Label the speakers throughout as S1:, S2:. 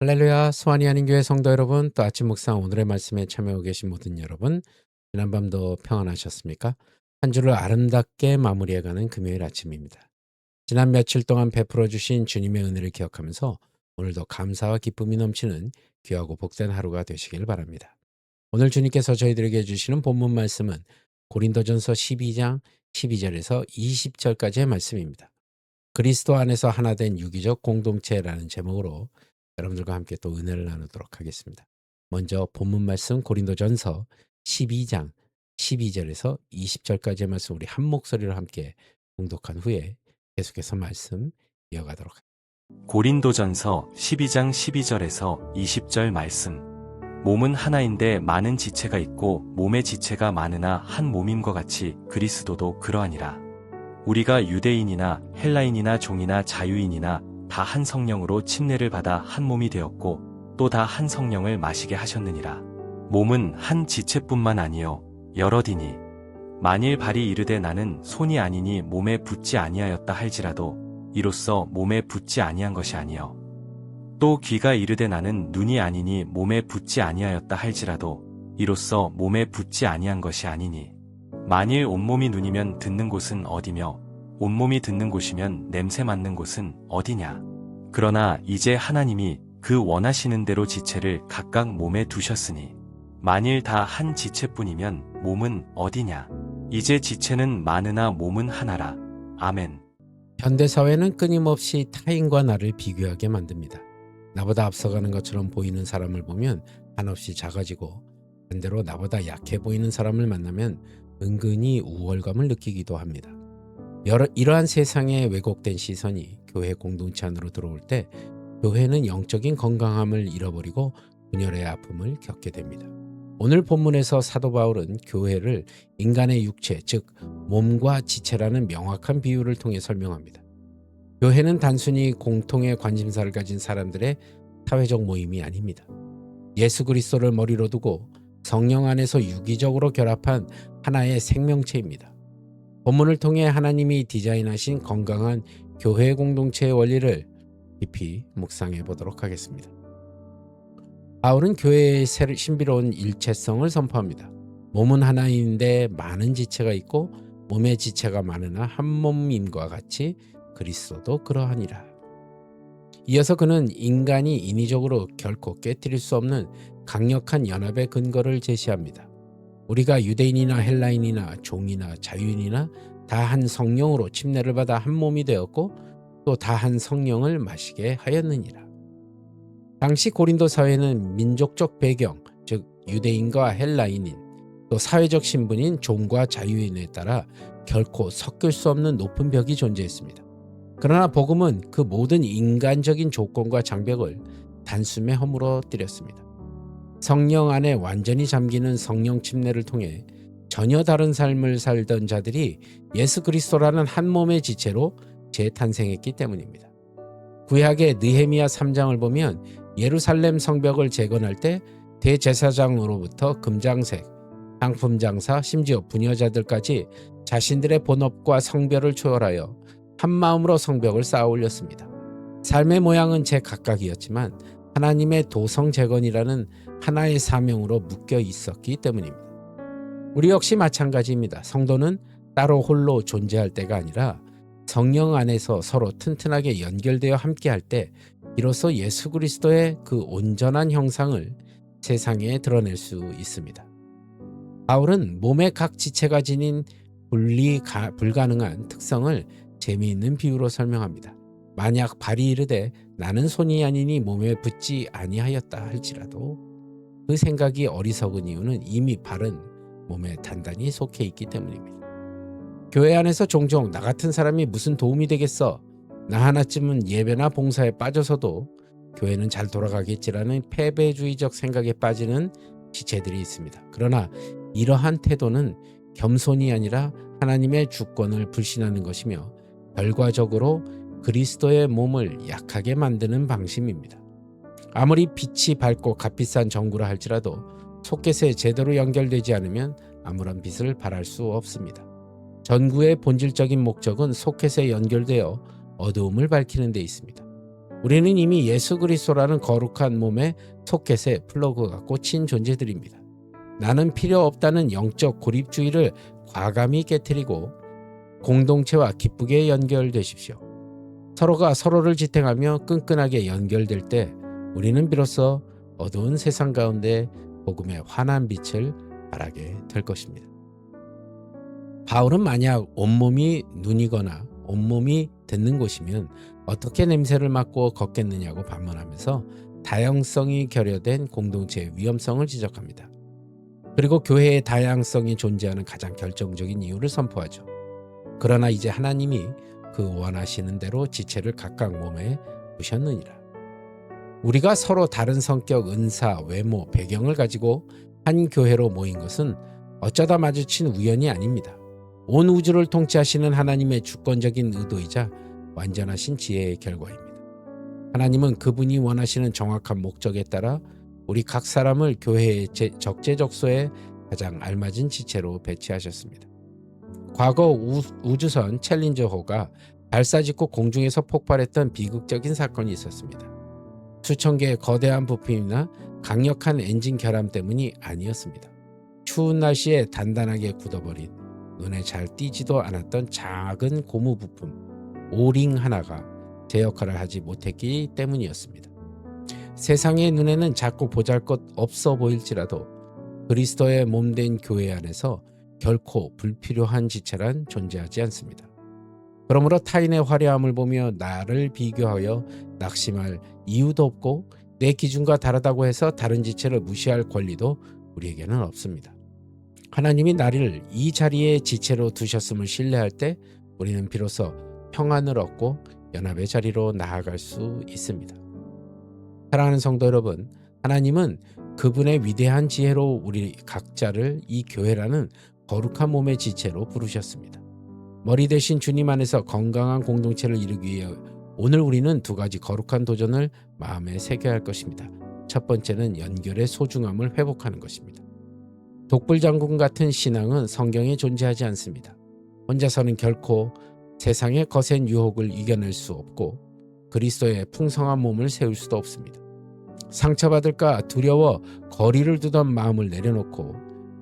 S1: 할렐루야, 수완이 아닌 교회 성도 여러분, 또 아침 묵상 오늘의 말씀에 참여하고 계신 모든 여러분, 지난밤도 평안하셨습니까? 한 주를 아름답게 마무리해가는 금요일 아침입니다. 지난 며칠 동안 베풀어 주신 주님의 은혜를 기억하면서 오늘도 감사와 기쁨이 넘치는 귀하고 복된 하루가 되시길 바랍니다. 오늘 주님께서 저희들에게 주시는 본문 말씀은 고린도전서 12장 12절에서 20절까지의 말씀입니다. 그리스도 안에서 하나 된 유기적 공동체라는 제목으로 여러분들과 함께 또 은혜를 나누도록 하겠습니다. 먼저 본문 말씀 고린도전서 12장 12절에서 20절까지의 말씀 우리 한 목소리로 함께 봉독한 후에 계속해서 말씀 이어가도록 하겠습니다.
S2: 고린도전서 12장 12절에서 20절 말씀. 몸은 하나인데 많은 지체가 있고 몸의 지체가 많으나 한 몸임과 같이 그리스도도 그러하니라. 우리가 유대인이나 헬라인이나 종이나 자유인이나 다 한 성령으로 침례를 받아 한 몸이 되었고 또 다 한 성령을 마시게 하셨느니라. 몸은 한 지체뿐만 아니요 여럿이니 만일 발이 이르되 나는 손이 아니니 몸에 붙지 아니하였다 할지라도 이로써 몸에 붙지 아니한 것이 아니요 또 귀가 이르되 나는 눈이 아니니 몸에 붙지 아니하였다 할지라도 이로써 몸에 붙지 아니한 것이 아니니 만일 온몸이 눈이면 듣는 곳은 어디며 온몸이 듣는 곳이면 냄새 맡는 곳은 어디냐. 그러나 이제 하나님이 그 원하시는 대로 지체를 각각 몸에 두셨으니 만일 다 한 지체뿐이면 몸은 어디냐. 이제 지체는 많으나 몸은 하나라. 아멘.
S1: 현대사회는 끊임없이 타인과 나를 비교하게 만듭니다. 나보다 앞서가는 것처럼 보이는 사람을 보면 한없이 작아지고 반대로 나보다 약해 보이는 사람을 만나면 은근히 우월감을 느끼기도 합니다. 이러한 세상의 왜곡된 시선이 교회 공동체 안으로 들어올 때 교회는 영적인 건강함을 잃어버리고 분열의 아픔을 겪게 됩니다. 오늘 본문에서 사도 바울은 교회를 인간의 육체, 즉 몸과 지체라는 명확한 비유를 통해 설명합니다. 교회는 단순히 공통의 관심사를 가진 사람들의 사회적 모임이 아닙니다. 예수 그리스도를 머리로 두고 성령 안에서 유기적으로 결합한 하나의 생명체입니다. 본문을 통해 하나님이 디자인하신 건강한 교회 공동체의 원리를 깊이 묵상해 보도록 하겠습니다. 바울은 교회의 신비로운 일체성을 선포합니다. 몸은 하나인데 많은 지체가 있고 몸의 지체가 많으나 한 몸임과 같이 그리스도도 그러하니라. 이어서 그는 인간이 인위적으로 결코 깨뜨릴 수 없는 강력한 연합의 근거를 제시합니다. 우리가 유대인이나 헬라인이나 종이나 자유인이나 다 한 성령으로 침례를 받아 한 몸이 되었고 또 다 한 성령을 마시게 하였느니라. 당시 고린도 사회는 민족적 배경, 즉 유대인과 헬라인인, 또 사회적 신분인 종과 자유인에 따라 결코 섞일 수 없는 높은 벽이 존재했습니다. 그러나 복음은 그 모든 인간적인 조건과 장벽을 단숨에 허물어뜨렸습니다. 성령 안에 완전히 잠기는 성령 침례를 통해 전혀 다른 삶을 살던 자들이 예수 그리스도라는 한 몸의 지체로 재탄생했기 때문입니다. 구약의 느헤미야 3장을 보면 예루살렘 성벽을 재건할 때 대제사장으로부터 금장색, 상품장사, 심지어 부녀자들까지 자신들의 본업과 성별을 초월하여 한 마음으로 성벽을 쌓아 올렸습니다. 삶의 모양은 제각각이었지만 하나님의 도성 재건이라는 하나의 사명으로 묶여 있었기 때문입니다. 우리 역시 마찬가지입니다. 성도는 따로 홀로 존재할 때가 아니라 성령 안에서 서로 튼튼하게 연결되어 함께할 때 비로소 예수 그리스도의 그 온전한 형상을 세상에 드러낼 수 있습니다. 바울은 몸의 각 지체가 지닌 분리 불가능한 특성을 재미있는 비유로 설명합니다. 만약 발이 이르되 나는 손이 아니니 몸에 붙지 아니하였다 할지라도 그 생각이 어리석은 이유는 이미 발은 몸에 단단히 속해 있기 때문입니다. 교회 안에서 종종 나 같은 사람이 무슨 도움이 되겠어? 나 하나쯤은 예배나 봉사에 빠져서도 교회는 잘 돌아가겠지라는 패배주의적 생각에 빠지는 지체들이 있습니다. 그러나 이러한 태도는 겸손이 아니라 하나님의 주권을 불신하는 것이며 결과적으로 그리스도의 몸을 약하게 만드는 방식입니다. 아무리 빛이 밝고 값비싼 전구라 할지라도 소켓에 제대로 연결되지 않으면 아무런 빛을 발할 수 없습니다. 전구의 본질적인 목적은 소켓에 연결되어 어두움을 밝히는 데 있습니다. 우리는 이미 예수 그리스도라는 거룩한 몸의 소켓에 플러그가 꽂힌 존재들입니다. 나는 필요 없다는 영적 고립주의를 과감히 깨트리고 공동체와 기쁘게 연결되십시오. 서로가 서로를 지탱하며 끈끈하게 연결될 때 우리는 비로소 어두운 세상 가운데 복음의 환한 빛을 발하게 될 것입니다. 바울은 만약 온몸이 눈이거나 온몸이 듣는 곳이면 어떻게 냄새를 맡고 걷겠느냐고 반문하면서 다양성이 결여된 공동체의 위험성을 지적합니다. 그리고 교회의 다양성이 존재하는 가장 결정적인 이유를 선포하죠. 그러나 이제 하나님이 그 원하시는 대로 지체를 각각 몸에 두셨느니라. 우리가 서로 다른 성격, 은사, 외모, 배경을 가지고 한 교회로 모인 것은 어쩌다 마주친 우연이 아닙니다. 온 우주를 통치하시는 하나님의 주권적인 의도이자 완전하신 지혜의 결과입니다. 하나님은 그분이 원하시는 정확한 목적에 따라 우리 각 사람을 교회의 적재적소에 가장 알맞은 지체로 배치하셨습니다. 과거 우주선 챌린저호가 발사짓고 공중에서 폭발했던 비극적인 사건이 있었습니다. 수천 개의 거대한 부품이나 강력한 엔진 결함 때문이 아니었습니다. 추운 날씨에 단단하게 굳어버린 눈에 잘 띄지도 않았던 작은 고무 부품 오링 하나가 제 역할을 하지 못했기 때문이었습니다. 세상의 눈에는 작고 보잘것 없어 보일지라도 그리스도의 몸된 교회 안에서 결코 불필요한 지체란 존재하지 않습니다. 그러므로 타인의 화려함을 보며 나를 비교하여 낙심할 이유도 없고 내 기준과 다르다고 해서 다른 지체를 무시할 권리도 우리에게는 없습니다. 하나님이 나를 이 자리에 지체로 두셨음을 신뢰할 때 우리는 비로소 평안을 얻고 연합의 자리로 나아갈 수 있습니다. 사랑하는 성도 여러분, 하나님은 그분의 위대한 지혜로 우리 각자를 이 교회라는 거룩한 몸의 지체로 부르셨습니다. 머리 대신 주님 안에서 건강한 공동체를 이루기 위해 오늘 우리는 두 가지 거룩한 도전을 마음에 새겨야 할 것입니다. 첫 번째는 연결의 소중함을 회복하는 것입니다. 독불장군 같은 신앙은 성경에 존재하지 않습니다. 혼자서는 결코 세상의 거센 유혹을 이겨낼 수 없고 그리스도의 풍성한 몸을 세울 수도 없습니다. 상처받을까 두려워 거리를 두던 마음을 내려놓고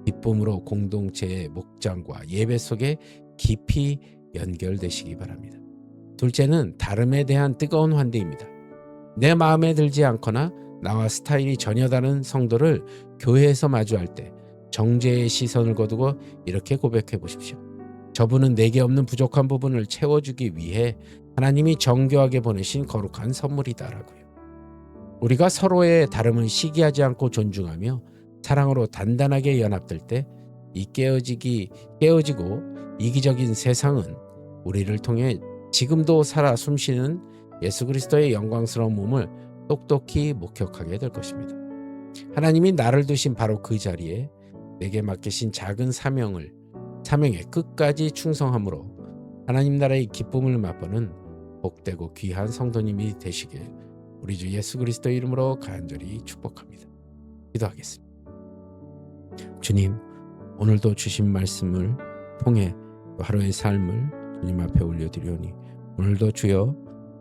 S1: 기쁨으로 공동체의 목장과 예배 속에 깊이 연결되시기 바랍니다. 둘째는 다름에 대한 뜨거운 환대입니다. 내 마음에 들지 않거나 나와 스타일이 전혀 다른 성도를 교회에서 마주할 때 정죄의 시선을 거두고 이렇게 고백해 보십시오. 저분은 내게 없는 부족한 부분을 채워주기 위해 하나님이 정교하게 보내신 거룩한 선물이다라고요. 우리가 서로의 다름을 시기하지 않고 존중하며 사랑으로 단단하게 연합될 때 이 깨어지고 이기적인 세상은 우리를 통해 지금도 살아 숨쉬는 예수 그리스도의 영광스러운 몸을 똑똑히 목격하게 될 것입니다. 하나님이 나를 두신 바로 그 자리에 내게 맡기신 작은 사명에 끝까지 충성함으로 하나님 나라의 기쁨을 맛보는 복되고 귀한 성도님이 되시길 우리 주 예수 그리스도의 이름으로 간절히 축복합니다. 기도하겠습니다. 주님, 오늘도 주신 말씀을 통해 하루의 삶을 주님 앞에 올려드리오니 오늘도 주여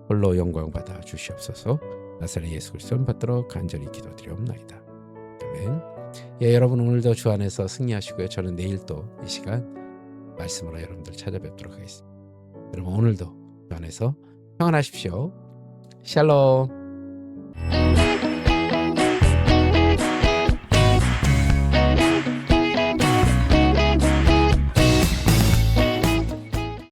S1: 홀로 영광 받아 주시옵소서. 나사렛 예수 그리스도를 받들어 간절히 기도드리옵나이다. 아멘. 예, 여러분 오늘도 주 안에서 승리하시고요. 저는 내일 또 이 시간 말씀으로 여러분들 찾아뵙도록 하겠습니다. 여러분 오늘도 주 안에서 평안하십시오. 샬롬.